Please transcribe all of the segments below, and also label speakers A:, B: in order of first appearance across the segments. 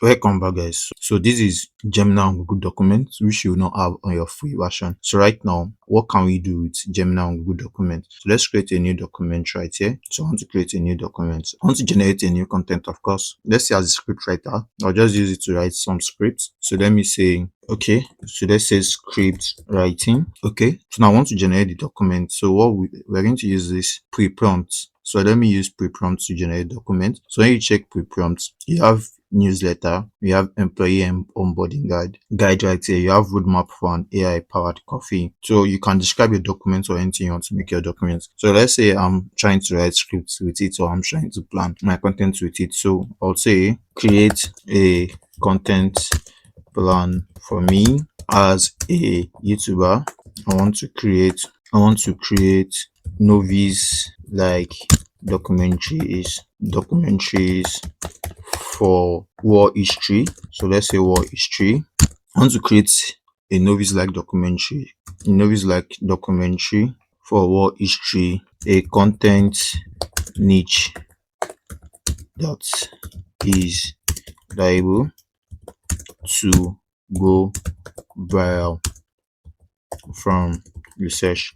A: Welcome back, guys. So this is Gemini on Google Documents, which you will not have on your free version. So right now, what can we do with Gemini on Google Documents? So let's create a new document right here. So I want to create a new document. I want to generate a new content, of course. Let's say as a script writer, I'll just use it to write some scripts. So let me say, okay, so let's say script writing. Okay, so now I want to generate the document. So we're going to use this pre-prompt. So let me use pre-prompt to generate document. So when you check pre-prompt, you have newsletter, we have employee and onboarding guide right here. You have roadmap for an AI powered coffee. So you can describe your document or anything you want to make your document. So let's say I'm trying to write scripts with it, or I'm trying to plan my content with it. So I'll say create a content plan for me as a YouTuber. I want to create novice like documentaries for war history. So let's say war history. I want to create a novice like documentary for war history, a content niche that is liable to go viral from research.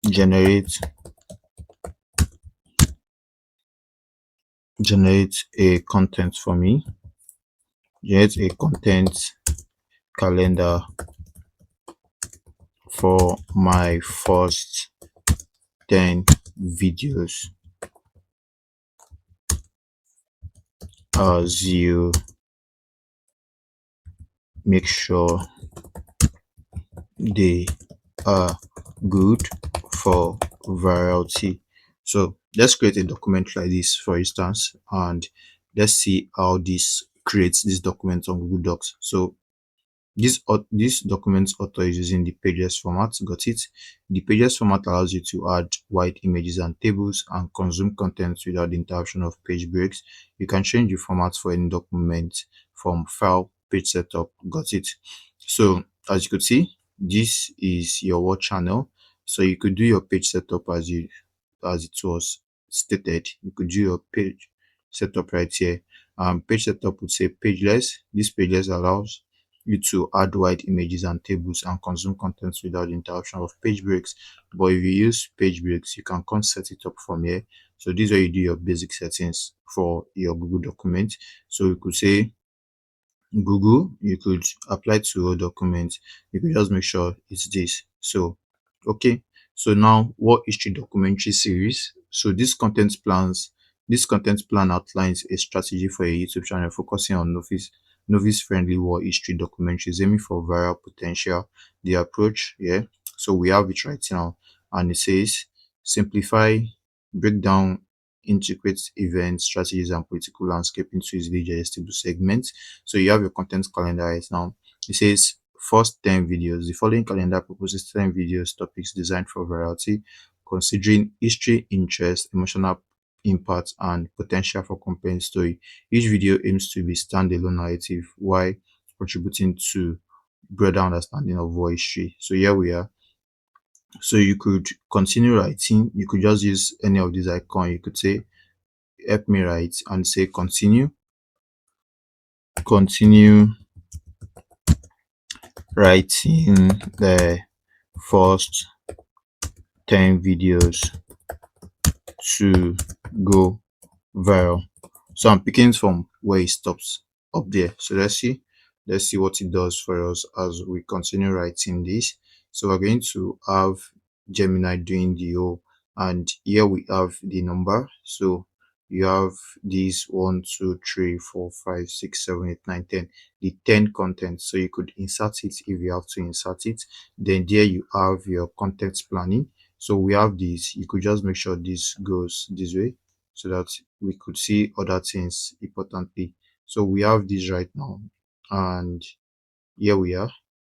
A: Generate generate a content for me. Generate a content calendar for my first 10 videos as you make sure they are good for virality. So let's create a document like this, for instance, and let's see how this creates this document on Google Docs. So this document author is using the pages format. Got it? The pages format allows you to add white images and tables and consume content without the interruption of page breaks. You can change the format for any document from file, page setup. Got it? So as you could see, this is your word channel. So you could do your page setup as it was stated. You could do your page setup right here. Page setup would say pageless. This pageless allows you to add white images and tables and consume content without the interruption of page breaks. But if you use page breaks, you can come set it up from here. So this is where you do your basic settings for your Google document. So you could say Google, you could apply to a document. You could just make sure it's this. So okay, so now what history documentary series? So this content plan outlines a strategy for a YouTube channel focusing on novice friendly war history documentaries aiming for viral potential. The approach, yeah. So we have it right now, and it says simplify, break down intricate events, strategies, and political landscape into easily digestible segments. So you have your content calendar right now. It says first 10 videos. The following calendar proposes 10 videos topics designed for variety, considering history, interest, emotional impact, and potential for compelling story. Each video aims to be standalone narrative while contributing to broader understanding of war history. So here we are. So you could continue writing. You could just use any of these icons. You could say help me write and say continue writing the first 10 videos to go viral. So I'm picking from where it stops up there. So let's see what it does for us as we continue writing this. So we're going to have Gemini doing the O, and here we have the number. So you have these 1 2 3 4 5 6 7 8 9 10, the 10 content. So you could insert it if you have to insert it. Then there you have your content planning. So we have this. You could just make sure this goes this way so that we could see other things importantly. So we have this right now, and here we are.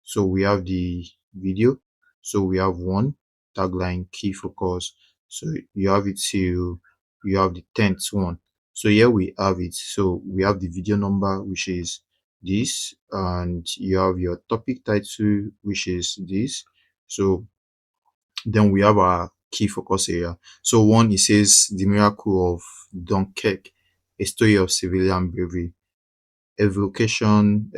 A: So we have the video. So we have one tagline, key focus. So you have it till you have the 10th one. So here we have it. So we have the video number, which is this, and you have your topic title, which is this. So then we have our key focus area. So one, it says the miracle of Dunkirk. A story of civilian bravery, evacuation,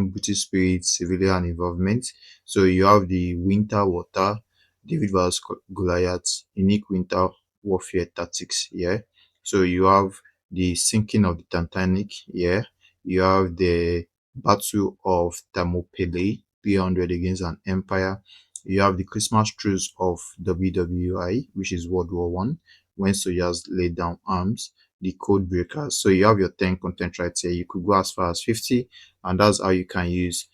A: British spirit, civilian involvement. So you have the winter water, David vs Goliath, unique winter warfare tactics. Yeah. So you have the sinking of the Titanic. Yeah. You have the Battle of Thermopylae, 300 against an empire. You have the Christmas truce of WWI, which is World War One, when soldiers laid down arms. The code breakers. So you have your 10 content right here. You could go as far as 50, and that's how you can use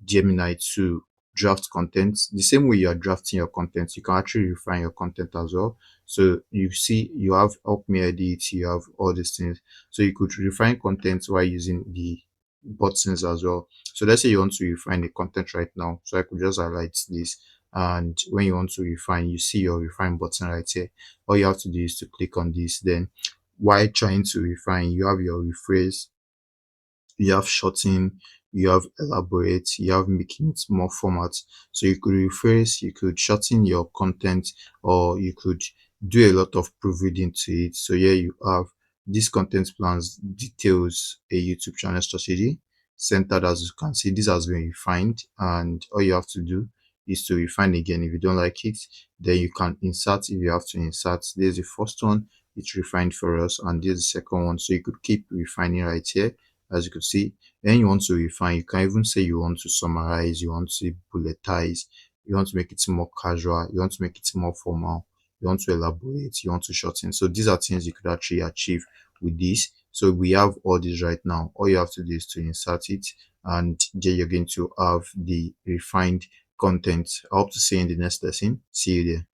A: Gemini to draft content. The same way you are drafting your content, you can actually refine your content as well. So you see, you have help me edit, you have all these things. So you could refine content while using the buttons as well. So let's say you want to refine the content right now. So I could just highlight this. And when you want to refine, you see your refine button right here. All you have to do is to click on this. Then while trying to refine, you have your rephrase, you have shorten, you have elaborate, you have making it more format. So you could rephrase, you could shorten your content, or you could do a lot of proofreading to it. So here you have these content plans details a YouTube channel strategy centered. As you can see, this has been refined, and all you have to do is to refine again. If you don't like it, then you can insert if you have to insert. There's the first one, it's refined for us, and there's the second one. So you could keep refining right here, as you could see. Then you want to refine, you can even say you want to summarize, you want to bulletize, you want to make it more casual, you want to make it more formal, you want to elaborate, you want to shorten. So these are things you could actually achieve with this. So we have all this right now. All you have to do is to insert it, and then you're going to have the refined content. I hope to see you in the next lesson. See you there.